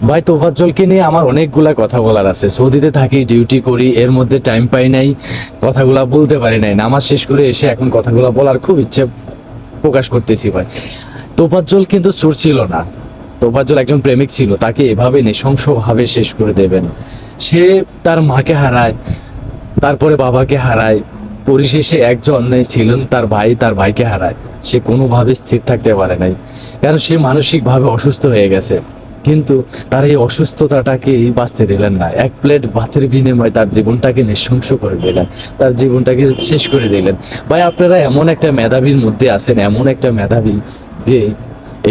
ভাই তোফাজ্জলকে নিয়ে আমার অনেকগুলা কথা বলার আছে। সৌদিতে থাকি, ডিউটি করি, এর মধ্যে টাইম পাই নাই, কথাগুলা বলতে পারি নাই। নামাজ শেষ করে এসে এখন কথাগুলা বলার খুব ইচ্ছে প্রকাশ করতেছি ভাই। তোফাজ্জল কিন্তু চোর ছিল না, তোফাজ্জল একজন প্রেমিক ছিল। তাকে এভাবে নৃশংসভাবে শেষ করে দেবেন? সে তার মাকে হারায়, তারপরে বাবাকে হারায়, পরিশেষে একজন ছিলেন তার ভাই, তার ভাইকে হারায়। সে কোনোভাবে স্থির থাকতে পারে নাই, কারণ সে মানসিকভাবে অসুস্থ হয়ে গেছে। কিন্তু তার এই অসুস্থতাটাকে বাঁচতে দিলেন না। এক প্লেট ভাতের বিনিময়ে তার জীবনটাকে নৃশংস করে দিলেন, তার জীবনটাকে শেষ করে দিলেন। ভাই আপনারা এমন একটা মেধাবীর মধ্যে আছেন, এমন একটা মেধাবী, যে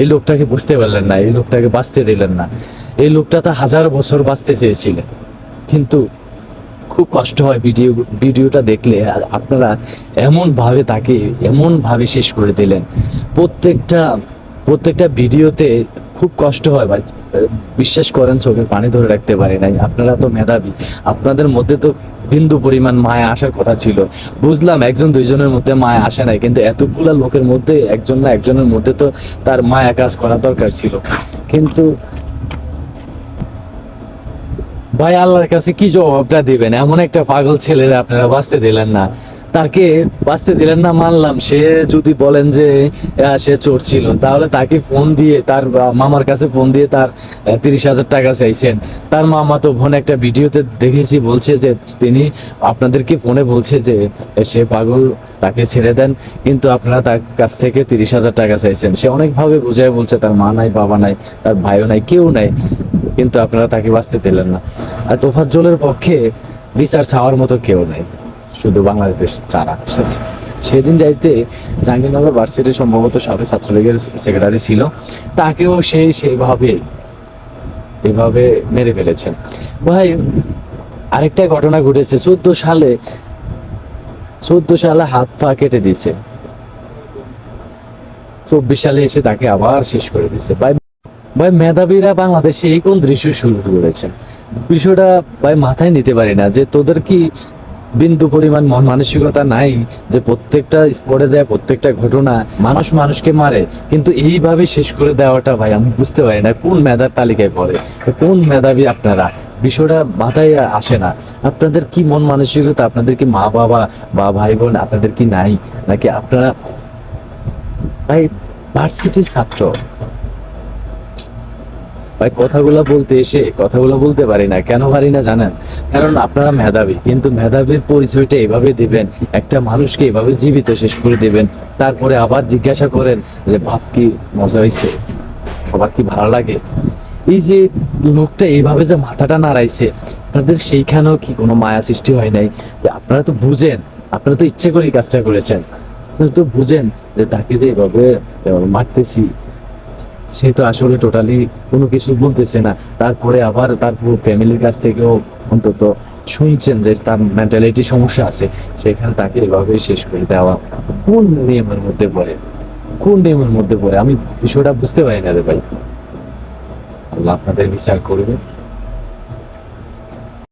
এই লোকটাকে বুঝতে পারলেন না, এই লোকটাকে বাঁচতে দিলেন না। এই লোকটা তো 1000 বছর বাঁচতে চেয়েছিলেন, কিন্তু খুব কষ্ট হয় ভিডিওটা দেখলে। আপনারা এমন ভাবে তাকে এমন ভাবে শেষ করে দিলেন। প্রত্যেকটা প্রত্যেকটা ভিডিওতে খুব কষ্ট হয় ভাই, বিশ্বাস করেন চোখে পানি ধরে রাখতে পারি নাই। আপনারা তো মেধাবী, আপনাদের মধ্যে তো বিন্দু পরিমাণ মায়া আসার কথা ছিল। বুঝলাম একজন দুইজনের মধ্যে মায়া আসে নাই, কিন্তু এতগুলা লোকের মধ্যে একজন না একজনের মধ্যে তো তার মায়া কাজ করা দরকার ছিল। কিন্তু ভাই আল্লাহর কাছে কি জবাবটা দিবেন? এমন একটা পাগল ছেলের আপনারা বাঁচতে দিলেন না, তাকে বাঁচতে দিলেন না মানলাম। সে যদি বলেন যে সে চোর ছিল, তাহলে তাকে ফোন দিয়ে তার মামার কাছে ফোন দিয়ে তার 30,000 টাকা চাইছেন। তার মামা তো ফোনে একটা ভিডিওতে দেখেছি, বলছে যে তিনি আপনাদেরকে ফোনে বলছে যে সে পাগল, তাকে ছেড়ে দেন, কিন্তু আপনারা তার কাছ থেকে 30,000 টাকা চাইছেন। সে অনেকভাবে বুঝায় বলছে তার মা নাই, বাবা নাই, তার ভাইও নাই, কেউ নাই, কিন্তু আপনারা তাকে বাঁচতে দিলেন না। আর তোফাজ্জলের পক্ষে বিচার চাওয়ার মতো কেউ নেই, শুধু বাংলাদেশ ছাড়া। সেদিন যাইতে জাহাঙ্গীরনগর ভার্সিটি সম্ভবত সাবেক ছাত্রলীগের সেক্রেটারি ছিল, তাকেও সেইভাবে এভাবে মেরে ফেলেছেন। ভাই আরেকটা ঘটনা ঘটেছে 14 সালে হাত পা কেটে দিয়েছে, 24 সালে এসে তাকে আবার শেষ করে দিয়েছে। ভাই ভাই মেধাবীরা বাংলাদেশে এই কোন দৃশ্য শুরু করেছেন? বিষয়টা ভাই মাথায় নিতে পারি না, যে তোদের কি বিন্দু পরিমাণ মন মানসিকতা নাই, যে প্রত্যেকটা স্পটে যায়, প্রত্যেকটা ঘটনা মানুষ মানুষকে মারে, কিন্তু এইভাবে শেষ করে দেওয়াটা ভাই আমি বুঝতে পারি না কোন মেধার তালিকায় পড়ে, কোন মেধাবী আপনারা? বিষয়টা মাথায় আসে না। আপনাদের কি মন মানসিকতা? আপনাদের কি মা বাবা বা ভাই বোন আপনাদের কি নাই? নাকি আপনারা ভাই ভার্সিটির ছাত্র? ভাই কথাগুলো বলতে এসে কথাগুলো বলতে পারি না, কেন পারি না জানেন? কারণ আপনারা মেধাবী, কিন্তু মেধাবীর পরিচয়টা এভাবে দিবেন, একটা মানুষকে এভাবে জীবিত শেষ করে দিবেন, তারপরে আবার জিজ্ঞাসা করেন যে ভাব কি মজা হয়েছে, খাবার কি ভালো লাগে। এই যে লোকটা এইভাবে যে মাথাটা নাড়াইছে, আপনাদের সেইখানেও কি কোনো মায়া সৃষ্টি হয় নাই? যে আপনারা তো বুঝেন, আপনারা তো ইচ্ছে করে কাজটা করেছেন, আপনারা তো বুঝেন যে তাকে যে এভাবে মারতেছি, সে তো আসলে টোটালি কোনো কিছু বলতেছে না। তারপরে আবার তার পুরো ফ্যামিলির কাছ থেকেও অন্তত শুনছেন যে তার মেন্টালিটি সমস্যা আছে, সেখানে তাকে এভাবে শেষ করে দেওয়া কোন নিয়মের মধ্যে পড়ে? কোন নিয়মের মধ্যে পড়ে আমি বিষয়টা বুঝতে পারি না রে ভাই। আল্লাহ আপনাদের বিচার করবে।